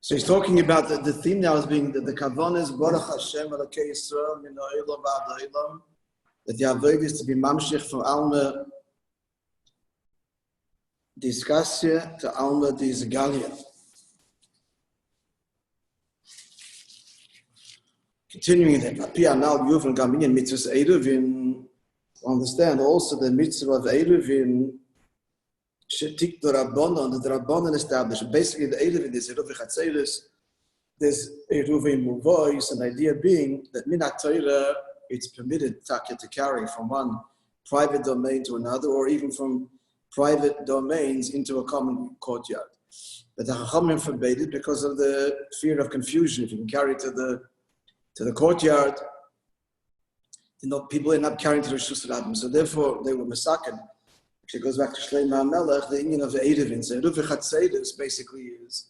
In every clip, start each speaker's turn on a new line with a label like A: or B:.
A: So he's talking about the theme now as being the Kavanas, Baruch Hashem, Elokei Yisrael, Min Ha'olam V'ad Ha'olam, that the avoid is to be mamshich from Alma Discussia to Alma Disgalia. Continuing that, understand also the mitzvah of Eruvin, Shetik the Rabbanon established. Basically, the Eruvin is Eruvin Chatzeris, there's Eruvin Muvois, an idea being that Minat Torah, it's permitted to carry from one private domain to another, or even from private domains into a common courtyard. But the Chachamim forbade it because of the fear of confusion. If you can carry to the courtyard, people end up carrying to the Rishus Rabbim. So therefore, they were masaken. It goes back to Shlomo HaMelech, the union of the Eruvin. So Eruvin Chatzeris basically is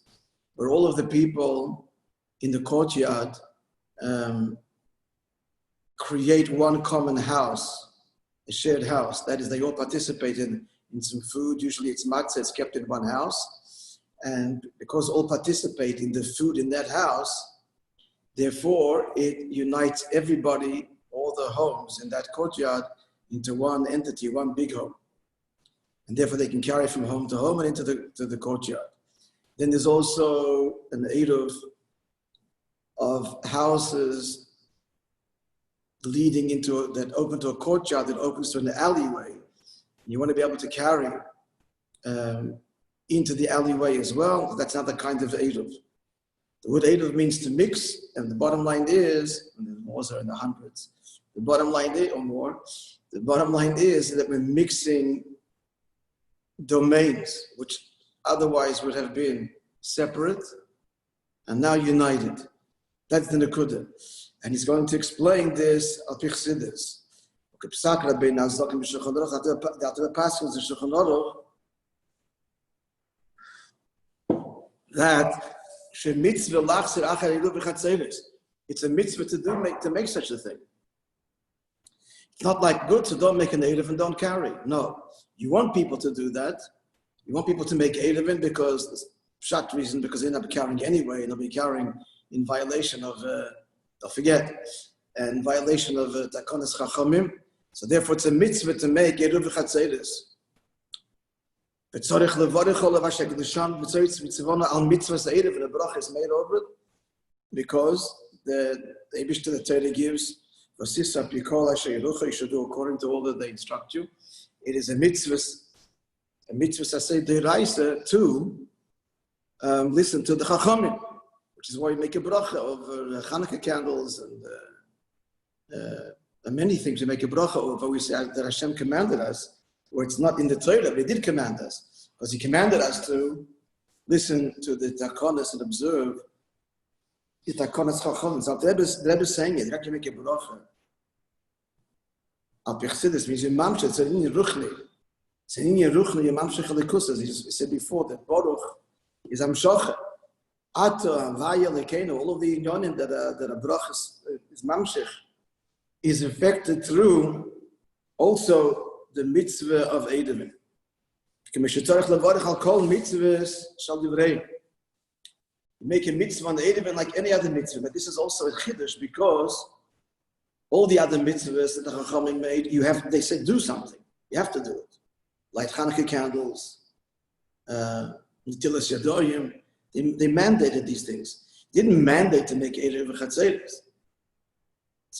A: where all of the people in the courtyard create one common house, a shared house. That is, they all participate in some food. Usually it's matzah, it's kept in one house. And because all participate in the food in that house, therefore it unites everybody, all the homes in that courtyard, into one entity, one big home. And therefore they can carry from home to home and into the courtyard. Then there's also an eruv of houses leading into that open to a courtyard that opens to an alleyway. You want to be able to carry into the alleyway as well. That's another kind of eruv. The word eruv means to mix, and the bottom line is, and the laws are in the hundreds. The bottom line is, or more. The bottom line is that we're mixing domains which otherwise would have been separate and now united. That's the Nekuda. And he's going to explain this al pi Chassidus. That it's a mitzvah to make such a thing. It's not like good, so don't make an eruv and don't carry. No, you want people to do that. You want people to make eruvin because pshat reason, because they end up carrying anyway, and they'll be carrying in violation of don't forget, and violation of takonas chachamim. So therefore, it's a mitzvah to make eruv chatzeris. V'tzorich levarich olav hashekdushan v'tzorich mitzvona al mitzvahs eruv, and a bracha is made over it because the Eibush to the Torah gives v'sisap yikol asher yerucha, you should do according to all that they instruct you. It is a mitzvah saseh deraisa to listen to the chachamim, which is why you make a bracha over Hanukkah candles and many things. You make a bracha over. We say that Hashem commanded us, or it's not in the Torah, but He did command us, because He commanded us to listen to the takonos and observe the takonos chachamim. So the Rebbe is saying it. You have to make a bracha. Al pi Chassidus means you mamshech. It's in your ruchni. It's in your ruchni. You mamshech alikus. He said before that Baruch is amshocha. Ato, Vaya, Lekeno, all of the inyonim that a brach is mamshech, is affected through also the mitzvah of Eruvin. You make a mitzvah on the Eruvin like any other mitzvah, but this is also a chiddush because all the other mitzvahs that the Chachamim made, they said do something. You have to do it. Light Hanukkah candles, Nitilas Yadoyim. They mandated these things. They didn't mandate to make eruv chatzeris.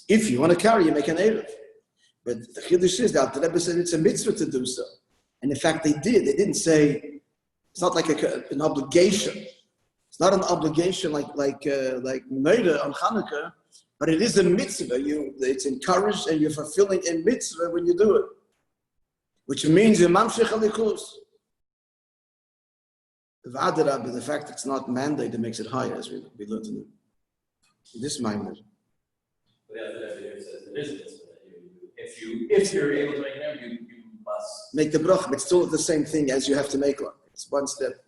A: If you want to carry, you make an eruv. But the chiddush is that the Rebbe said it's a mitzvah to do so. And in fact, they did. They didn't say it's not like an obligation. It's not an obligation like Merosh on Hanukkah, but it is a mitzvah. It's encouraged, and you're fulfilling a mitzvah when you do it, which means you're mamshech alikus. The fact that it's not mandated makes it higher, as we learned in this maamar.
B: But the other evidence says it is a mitzvah. If you're able to make an error, you must
A: make the bracha, but it's still the same thing as you have to make one. It's one step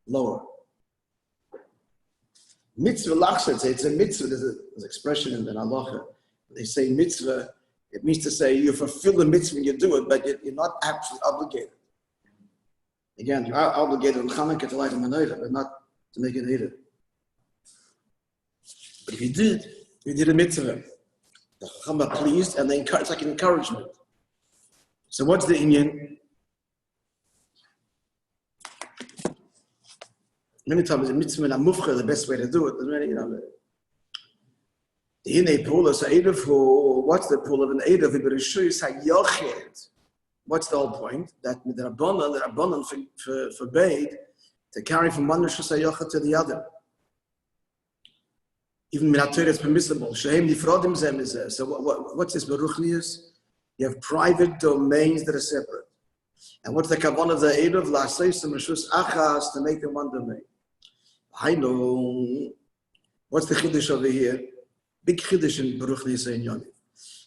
A: lower. Mitzvah lachshet, it's a mitzvah. There's an expression in the halacha. They say mitzvah. It means to say you fulfill the mitzvah when you do it, but you're not actually obligated. Again, you are obligated on Hanukkah to light a menorah, but not to make an eruv. But if you did a mitzvah. The Chacham are pleased, and it's like an encouragement. So what's the inyan? Many times in mitzvah and mufcha, the best way to do it. The inay pool is what's the pool of an edav? What's the whole point? That the Rabbanan forbade to carry from one rishus hayochet to the other. Even Minator is permissible. Shehem nifrodim zem is there. So what's this beruchnius? You have private domains that are separate. And what's the kavanah of the edav? La'aseisim rishus achas, to make them one domain. I know. What's the chiddush over here? Big chiddush in beruchnius in Yoni.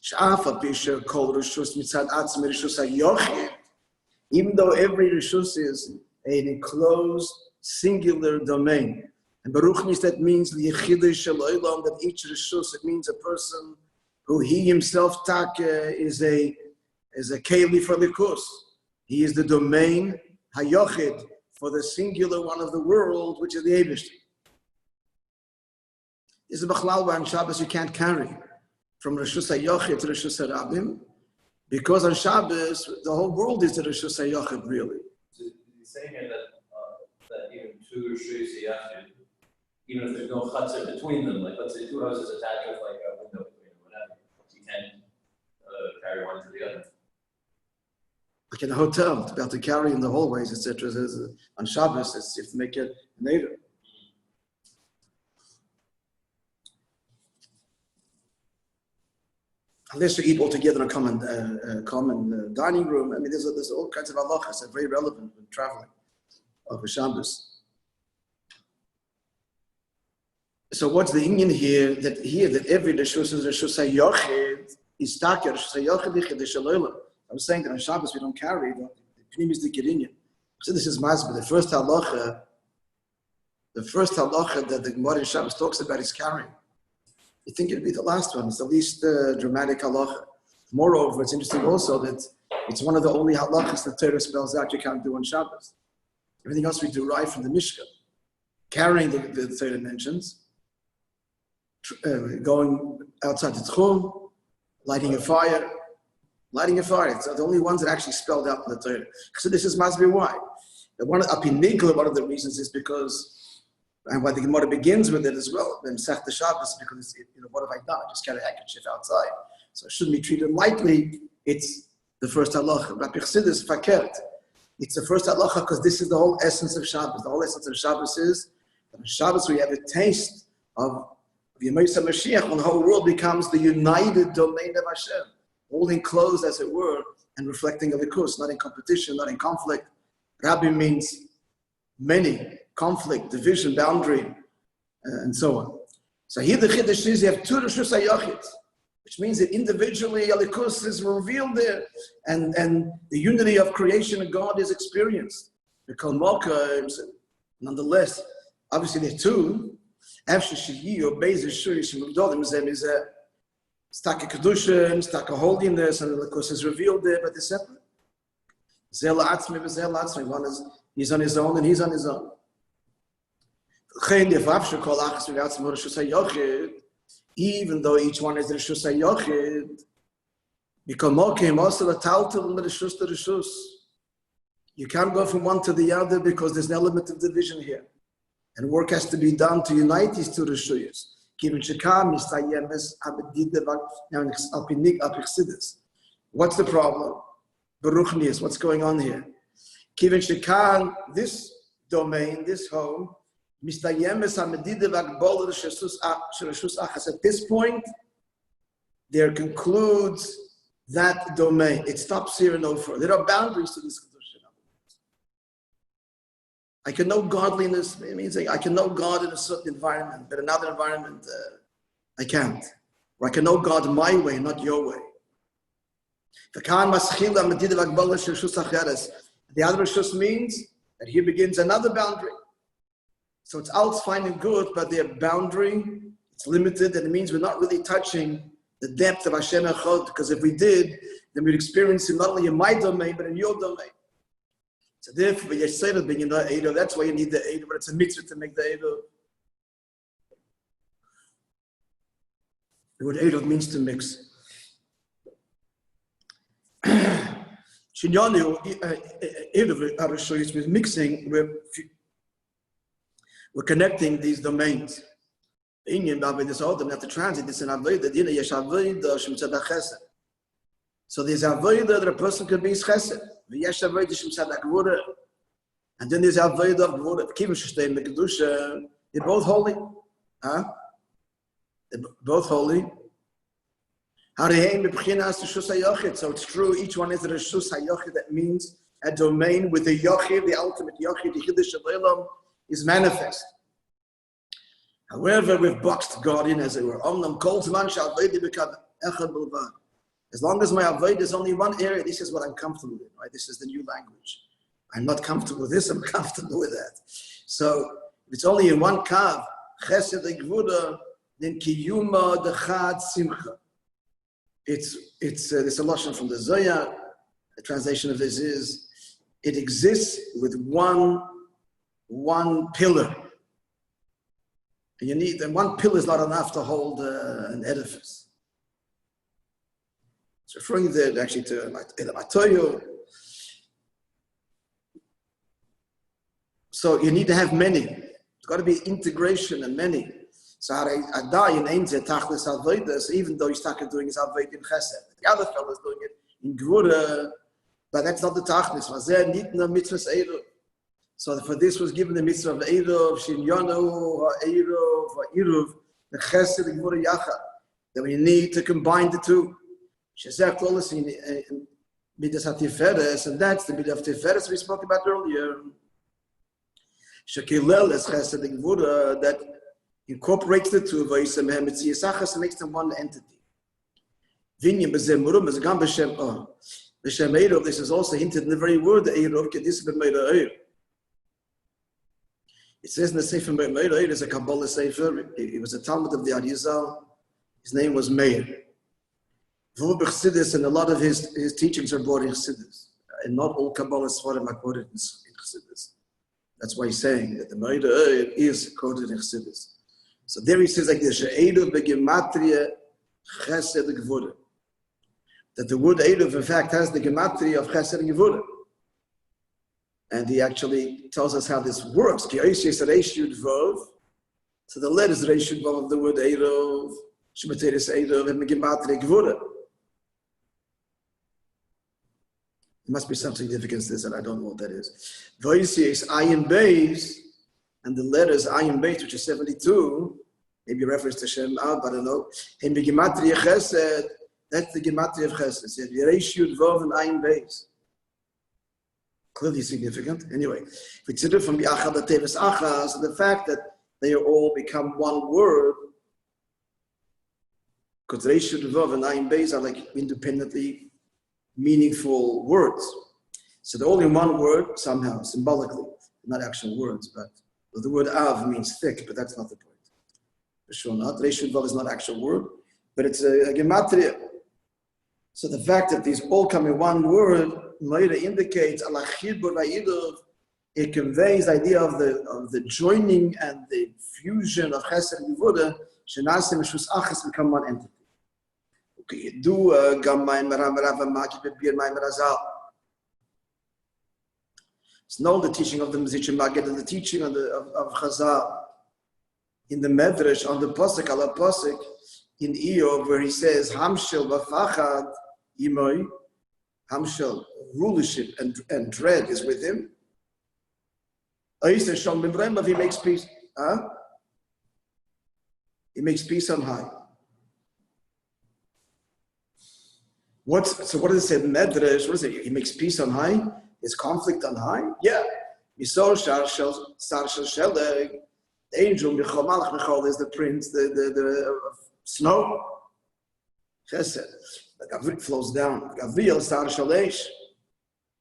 A: Sh'afa pisher kol rishus mitzad atzmi rishus hayochid. Even though every rishus is an enclosed singular domain. And Baruchnis, that means that each rishus, it means a person who he himself is a keli for likus. He is the domain hayochid for the singular one of the world, which is the Eibishter. This is a bachlal where on Shabbos you can't carry from rishus hayochid to rishus harabim, because on Shabbos the whole world is the rishus hayochid really.
B: So he's saying here that even two rishus hayochid, even if there's no chutzah between them, like let's say two houses attached with like a window between them, whatever, you can't carry one to the other.
A: Like in a hotel, to be able to carry in the hallways, etc. On Shabbos, you have to make it native. Unless you eat all together in a common dining room, I mean, there's all kinds of halachas that are very relevant when traveling over Shabbos. So what's the inyan here? That every rishus is rishus hayochid is taker rishus hayochid yichid shaloyla. I was saying that on Shabbos we don't carry the pnimis dikirinyan. So this is masbeh. The first halacha that the Gemara in Shabbos talks about is carrying. You think it'd be the last one? It's the least dramatic halacha. Moreover, it's interesting also that it's one of the only halachas that Torah spells out you can't do on Shabbos. Everything else we do right from the Mishkan. Carrying the Torah mentions. Going outside the Tzurim, lighting a fire. It's the only ones that actually spelled out in the Torah. So this is must be why. One of the reasons is because, and why the Gemara begins with it as well, then Sech the Shabbos, because what have I done? I just carry a handkerchief outside. So it shouldn't be treated lightly. It's the first halacha. Rabbi Chassidus fakert. It's the first halacha because this is the whole essence of Shabbos. The whole essence of Shabbos is that on Shabbos we have a taste of the Moishe Mashiach, when the whole world becomes the united domain of Hashem, all enclosed, as it were, and reflecting a likus, not in competition, not in conflict. Rabbi means many, conflict, division, boundary, and so on. So here the chiddush is you have two rishus hayochid, which means that individually a likus is revealed there, and the unity of creation and God is experienced. Nonetheless, obviously there are two. Staka kedushin, staka holiness, and of course is revealed there, but they're separate. One is he's on his own and he's on his own. Even though each one is the rishus hayochid, you can't go from one to the other because there's an element of division here. And work has to be done to unite these two rishuyas. What's the problem? Baruchnius, what's going on here? This domain, this home, at this point, there concludes that domain. It stops here and no further. There are boundaries to this. I can know godliness, it means I can know God in a certain environment, but another environment, I can't. Or I can know God my way, not your way. The other rishus means that here begins another boundary. So it's all fine and good, but their boundary, it's limited, and it means we're not really touching the depth of Hashem Echad, because if we did, then we'd experience Him not only in my domain, but in your domain. So therefore, that's why you need the Edo, but it's a mitzvah to make the Edo. The word Eruv means to mix. Shinyanu, Eruv, I will show you, with mixing, we're connecting these domains. Inyan Avodah is Adam, have to translate this in Avodah. Dina yesh Avodah shem tzedach chesed. So there's Avodah that a person could be chesed. Yesh Avodah shem tzedach gvura. And then there's Avodah of gvura. Kivim shestein mekadusha. They're both holy. Huh? They're both holy. So it's true, each one is a Reshus HaYochid. That means a domain with the Yochid, the ultimate Yochid, the Chiddush Shalom, is manifest. However, we've boxed God in, as it were. As long as my Avodah is only one area, this is what I'm comfortable with, right? This is the new language. I'm not comfortable with this, I'm comfortable with that. So, if it's only in one kav, Chesed Gvura, then Kiyuma Dechad Simcha. It's a lesson from the Zohar. The translation of this is, it exists with one pillar. And one pillar is not enough to hold an edifice. It's referring there actually to Matoyo. So you need to have many. It's got to be integration and many. So even though he's talking doing his avodah in chesed, the other fellow is doing it in gvura, but that's not the tachlis. So for this was given the mitzvah of eruv, shinyanu, eruv, the chesed, the gvura yachad. That we need to combine the two. Shezek told us in midas hatiferes, and that's the midah of tiferes we spoke about earlier. Shekilel is chesed the gvura that incorporates the two, and makes them one entity. This is also hinted in the very word, Eruv. It says in the Sefer Meir, is a Kabbalah Sefer. He was a Talmud of the Arizal. His name was Meir. And a lot of his teachings are brought in Chassidus. And not all Kabbalah Svarim are quoted in Chassidus. That's why he's saying that the Meir is quoted in Chassidus. So there he says like this, Eruv begematria chesed gvura. That the word Eruv in fact has the gematria of chesed gvura. And he actually tells us how this works. So the letters Reish Yud Vav of the word Eruv, Shemateris Eruv, and gematria gvura. There must be some significance to this, and I don't know what that is. Voice is Ayin Beis, and the letters Ayin Beis, which is 72, maybe a reference to Shem Ab, I don't know. And the Gematria Chesed, that's the Gematria of Chesed. So Reish Yud Vav and Ayin Beis. Clearly significant. Anyway, if we consider from the Achad Teves Achas, so the fact that they all become one word, because Reish Yud Vav and Ayin Beis are like independently meaningful words. So they're all in one word somehow, symbolically, not actual words, but the word Av means thick, but that's not the point. For sure not. Reish Yud Vav is not an actual word, but it's a gematria. So the fact that these all come in one word, Meira indicates, it conveys the idea of the joining and the fusion of Chesed and Gvura, Shenasim Shus Achas become one entity. Okay, do Gamay Meram Maki Bebir May Merazal. It's not the teaching of the Mizitch Magid and the teaching of Chazal in the Medrash on the Pasuk, Allah Pasuk in Eov, where he says, Hamshel Vafachad Imoy, Hamshel, rulership and dread is with him. He makes peace. He makes peace on high. What does it say in Medrash? What is it? He makes peace on high? Is conflict on high? Yeah. The angel, Michal is the prince, the snow. Chesed. The Gavriel flows down. Gavriel, Sar Shalesh.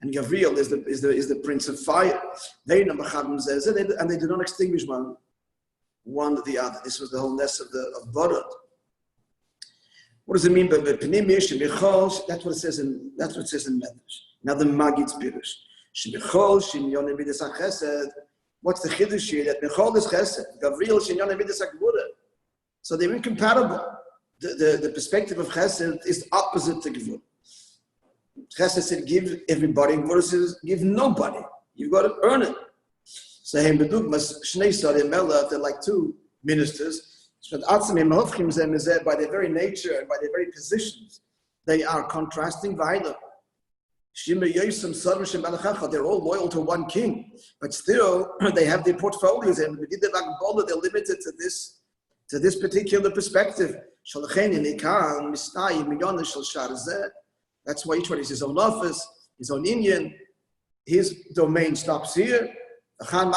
A: And Gavriel is the prince of fire. And they do not extinguish one or the other. This was the whole ness of Borod. What does it mean by Penimish and Michal? That's what it says in Medrash. Now the Magid's Pirush. Shemichol Shinyon Midas Chesed. What's the Chiddush here? That Michal is Chesed. Gavriel Shinyon Midas Gvura. So they're incompatible. the perspective of Chesed is opposite to Gvura. Chesed said, give everybody. Gvura says, give nobody. You've got to earn it. So, they're like two ministers. By their very nature and by their very positions, they are contrasting. They're all loyal to one king, but still they have their portfolios, and they're limited to this particular perspective. That's why each one has his own office, his own Indian. His domain stops here, and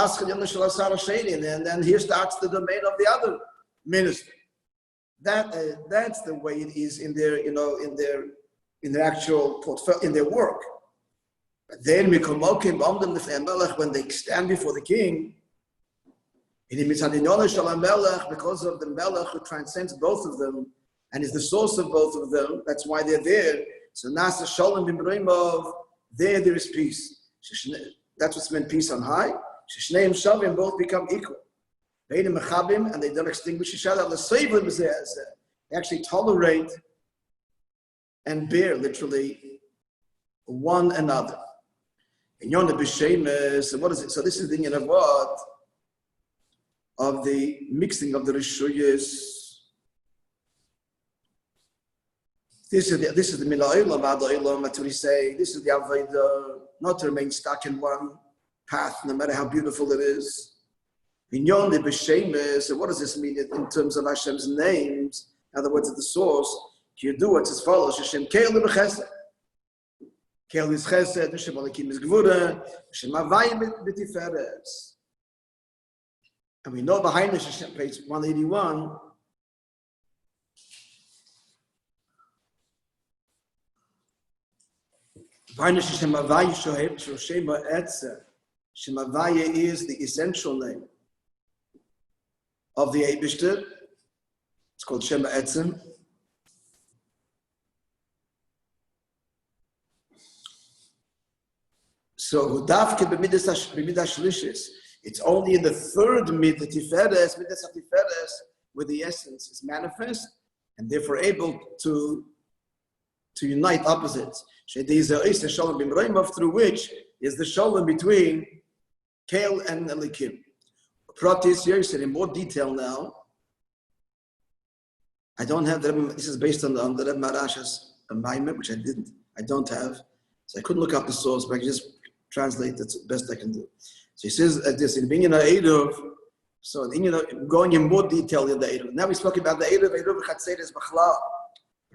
A: then here starts the domain of the other minister. That's the way it is in their, in their actual portfolio, in their work. But then when they stand before the king, because of the Melech who transcends both of them and is the source of both of them, that's why they're there. So Nasa Shalom Bimreimov, there is peace. That's what's meant, peace on high. Shneim Shavim, both become equal. And they don't extinguish each other. They actually tolerate and bear, literally, one another. And Yonah B'Shemes, what is it? So this is the union of what? Of the mixing of the Rishuyas. This is the Milah Olam, Ad Olam, that's what we say. This is the Avodah, not to remain stuck in one path, no matter how beautiful it is. Vinyon de B'Shemes, what does this mean in terms of Hashem's names? In other words, at the source, you do what's as follows: Hashem Keil B'Chesed. Keil is Chesed, Hashem Alekim is Gvura, Hashem Havayim B'Tiferes. And we know behind this, Hashem, page 181. Shem Havaya is the essential name of the Eibishter. It's called Shem Etzem. So it's only in the third mid, the Tiferes, where the essence is manifest and therefore able to unite opposites. Through which is the shalom between Kael and Elikim. Pratis here said in more detail now. I don't have that. This is based on the Rebbe Merash's Maamer, which I don't have. So I couldn't look up the source, but I can just translate that's the best I can do. So he says this in Binyan HaEruv. So going in more detail in the Eruv. Now we spoke about the Eruv Chatzeres B'chlal.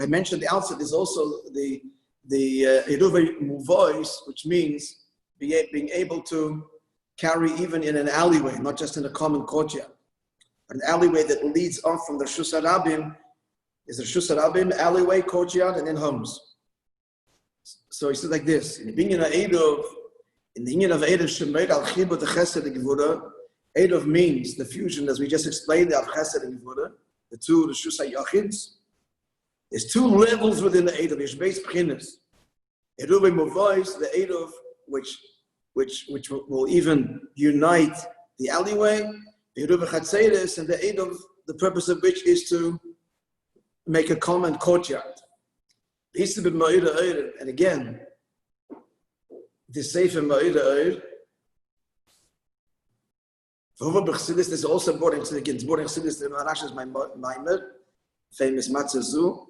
A: I mentioned the outset, there's also the Eruv Muvois, which means being able to carry even in an alleyway, not just in a common courtyard. An alleyway that leads off from the Reshus HaRabim is the Reshus HaRabim, alleyway, courtyard, and then homes. So he says like this, in the Binyan HaEruv, in the Inyan of Eruv Shemer al Chibur the Chesed Gevura, Eruv means the fusion, as we just explained, of Chesed and Gevura, the two Reshus HaYachids. There's two levels within the Eruv. There's base B'chinas. Eruv Muvois, the Eruv which will even unite the alleyway. Eruv Chatzeres, and the Eruv, the purpose of which is to make a common courtyard. And again, the Sefer Ma'ira Chassidus is also brought into the kids. Brought in Chassidus, the Marash's Maamer, famous Matzazu.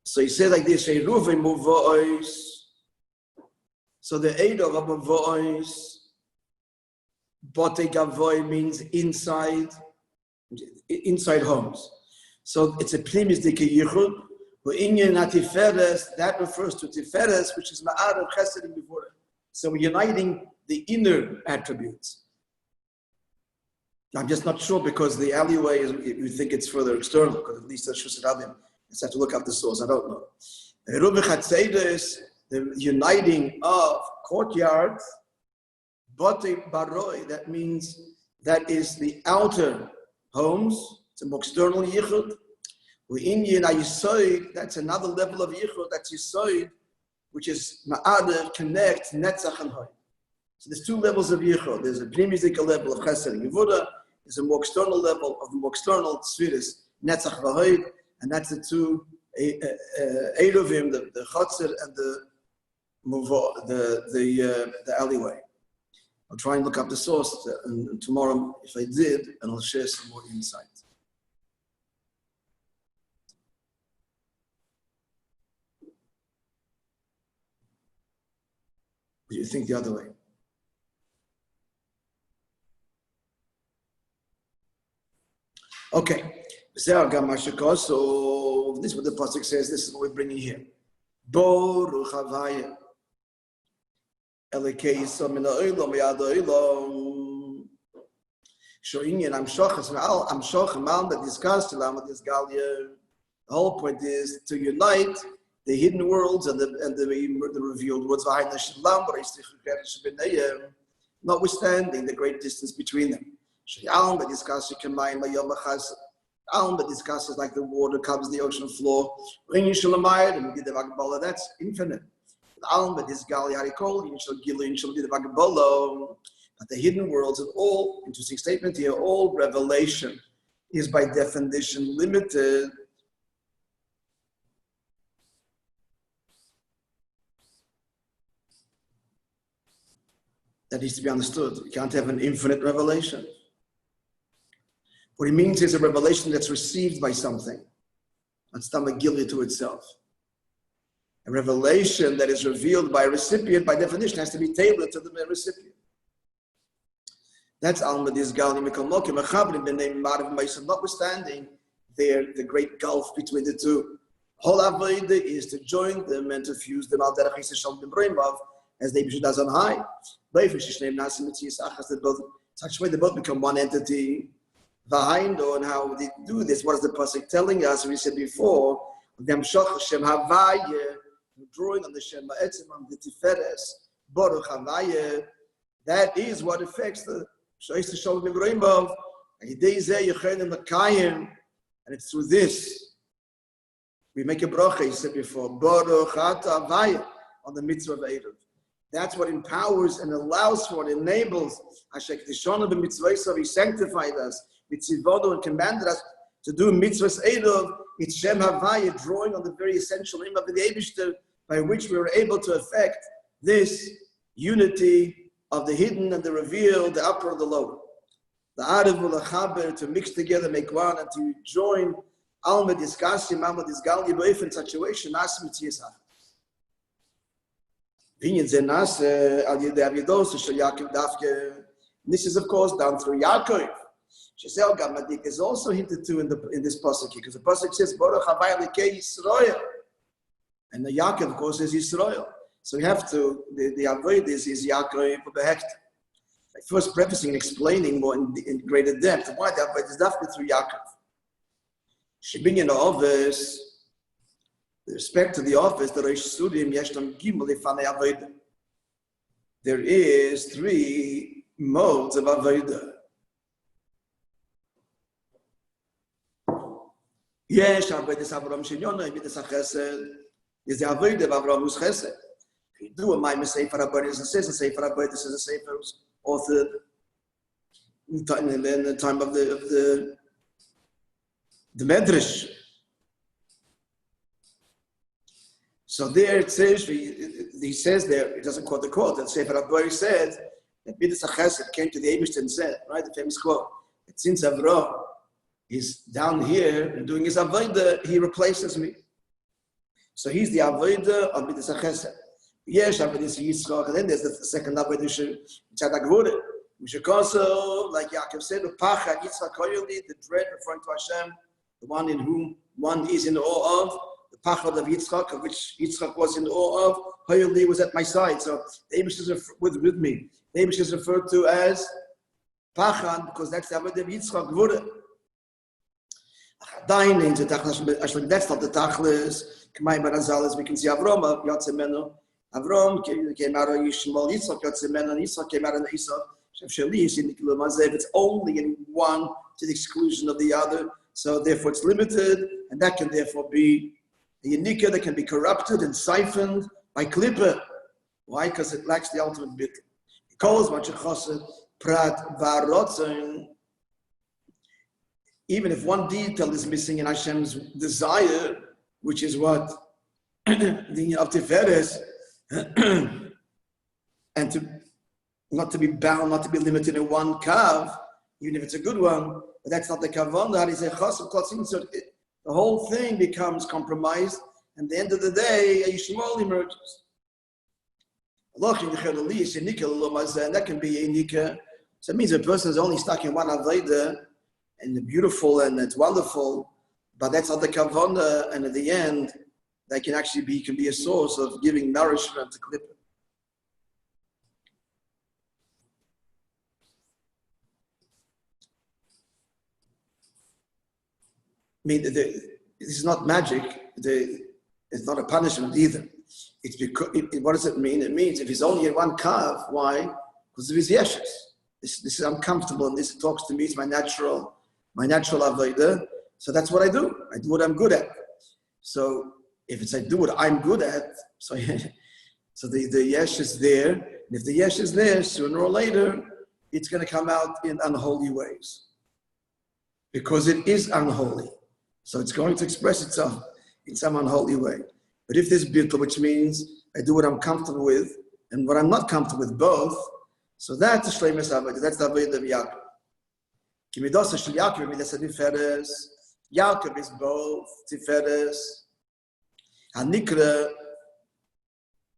A: So he said like this: Eruv Muvois. So the Eruv of Muvois, Bote Gavoy means inside homes. So it's a Pnimis Dike Yichud. Inyan Tiferes, that refers to Tiferes, which is Ma'ar of Chesed and Gevura. So we're uniting the inner attributes. I'm just not sure because the alleyway is, you think it's further external, because at least that's Reshus HaRabim. I just have to look up the source, I don't know. The uniting of courtyards, Bote Baroi, that means that is the outer homes, it's a more external yichud. That's another level of yichud, that's yisoid, which is ma'ader, connect, netzach and hoy. So there's two levels of yichud. There's a pneumistic level of chesed and gevura. There's a more external level of the more external spheres Netzach v'hoid, and that's the two Eruvim, the Chotzer and the Muvo, the alleyway. I'll try and look up the source, and tomorrow, if I did, and I'll share some more insight. What do you think the other way? Okay. So this is what the pasuk says. This is what we're bringing here. Boruch Havaya. Elekei Yisrael min ha'olam v'yad ha'olam. Sho'inyan amshoch mal that discussed the whole point is to unite the hidden worlds and the revealed worlds, notwithstanding the great distance between them. Alma discusses like the water covers the ocean floor. That's infinite. But the hidden worlds and all, interesting statement here, all revelation is by definition limited. That needs to be understood. You can't have an infinite revelation. What it means is a revelation that's received by something. That's tamagilya to itself. A revelation that is revealed by a recipient, by definition, has to be tailored to the recipient. That's Alma Dizgali Mikamokim, notwithstanding the great gulf between the two. Whole Avodah is to join them and to fuse them as they does on high. They both become one entity. And how they do this, what is the pasuk telling us? We said before, drawing on the Shem Ma'etzim on the Tiferes, Baruch Havaya, that is what affects the Shoyis Shalom Rainbow. And it's through this we make a bracha. He said before, Baruch Havaya on the mitzvah of Erev. That's what empowers and allows for, it enables. He sanctified us, mitzivodo, and commanded us to do mitzvahs Erev. It's Shem Havaya, drawing on the very essential name of the Eibishter, by which we were able to effect this unity of the hidden and the revealed, the upper and the lower. The Arev Ulachaber, to mix together, make one, and to join Alma Disgasim, Alma Disgali, Boif, in such a way, Shenas Mitzvah. This is, of course, down through Yaakov. Shisel Gamadik is also hinted to in this pasuk, because the pasuk says, Baruch Havaya Lekei Yisrael. And the Yaakov, of course, is Yisrael. So we have to, the avoid is Yaakov Behecht. First prefacing and explaining more in greater depth why the avoid is definitely through Yaakov. Shibinyan office, with respect to the office, the Rosh Tzurim Yeshtam Gimel Ifanei Avodah. There is 3 modes of Avodah. Yes, Avodah Avram Shinyono, Avodah Chesed. Is the Avodah of Avram who's Chesed. If you do a Maimah Sefer Avodah, it says a Sefer Avodah, this is a Sefer authored in the time of the Medrash. So there it says, he says there, it doesn't quote the quote, that Sefer Avodah said that Midas HaChesed came to the Eibishter and said, right, the famous quote, that since Avram is down here and doing his Avodah, he replaces me. So he's the Avodah of Midas HaChesed. Yes, Avodah Yitzchak, and then there's the second Avodah Tzaddik Gvura. Mishakaso, like Yaakov said, Pachad Yitzchak Koyoli, the dread referring to Hashem, the one in whom one is in awe of. The Pachad of Yitzchak, of which Yitzchak was in awe of, Koyoli was at my side. So the Abish is with me. The Abish is referred to as Pachad because that's the Avodah of Yitzchak Gvura. That's not the Tachlis. K'may Barazal, as we can see, Avram Yatzemenu. Avram came out of Yishmael, Yitzchak Yatzemenu, and Yitzchak came out of Esau. It's only in one to the exclusion of the other, so therefore it's limited, and that can therefore be a Yanika that can be corrupted and siphoned by Klippa. Why? Because it lacks the ultimate bit. It calls much a chosed prat varotzen. even if one detail is missing in Hashem's desire, which is what the of Tiferes, and not to be bound, not to be limited in one kav, even if it's a good one, but that's not the kavanah. The whole thing becomes compromised, and at the end of the day, a Yishmael emerges. And that can be a nika. So it means a person is only stuck in one avodah, and it's beautiful and it's wonderful, but that's not the kavanah, and at the end, that can actually be a source of giving nourishment to clip. I mean, this is not magic. It's not a punishment either. It's because, what does it mean? It means if he's only in one kav, why? Because of his yeshes. This is uncomfortable, and this talks to me. It's my natural avodah. So that's what I do. I do what I'm good at. So if it's I do what I'm good at, so the yesh is there. And if the yesh is there, sooner or later, it's going to come out in unholy ways. Because it is unholy. So it's going to express itself in some unholy way. But if there's bittul, which means I do what I'm comfortable with and what I'm not comfortable with both, so that's the shleimus avodah. That's the avodah of Yaakov. Kimidosa shel Yaakov midasa tiferes. Yaakov is both tiferes. Hanikra,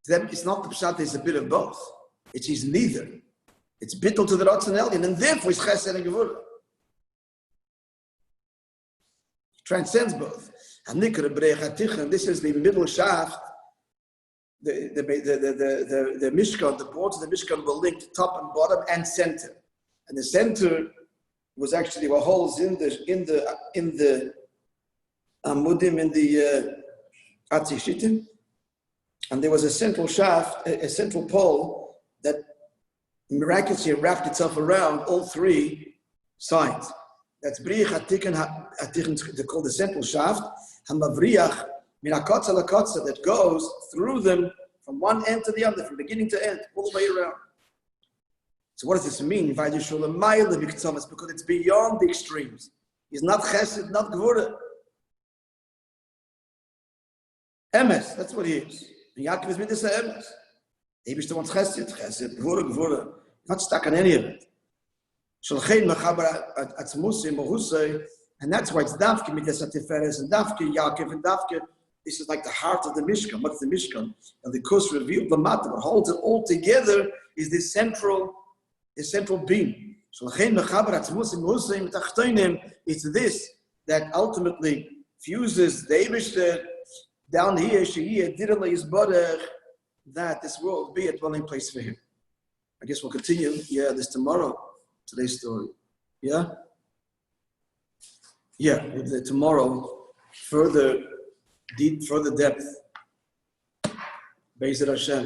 A: it's not the pshat. It's a bit of both. He's neither. It's bittul to the Ratzon Elyon, and therefore it's chesed and gevurah. Transcends both. And this is the middle shaft. The Mishkan, the boards of the Mishkan were linked top and bottom and center. And the center was actually were holes in the amudim, in the atzishitim. And there was a central shaft, a central pole that miraculously wrapped itself around all three sides. That's Briach Atichen, they call the central shaft, Hamavriach Minakotza Lakotza, that goes through them from one end to the other, from beginning to end, all the way around. So what does this mean? It's because it's beyond the extremes. He's not chesed, not gvura. Emes, that's what he is. And Yaakov is midas emes. The Eibishter wants chesed, gvura. Not stuck on any of it. And that's why it's Dafke Midas Tiferes and Dafke Yaakov and Dafke. This is like the heart of the Mishkan. What's the Mishkan? And the Kos revealed the matter. What holds it all together is this central beam. It's this that ultimately fuses the Eibishter down here, that this world be a dwelling place for him. I guess we'll continue, this tomorrow. Today's story. Yeah, tomorrow, further depth. Be'ezrat Hashem.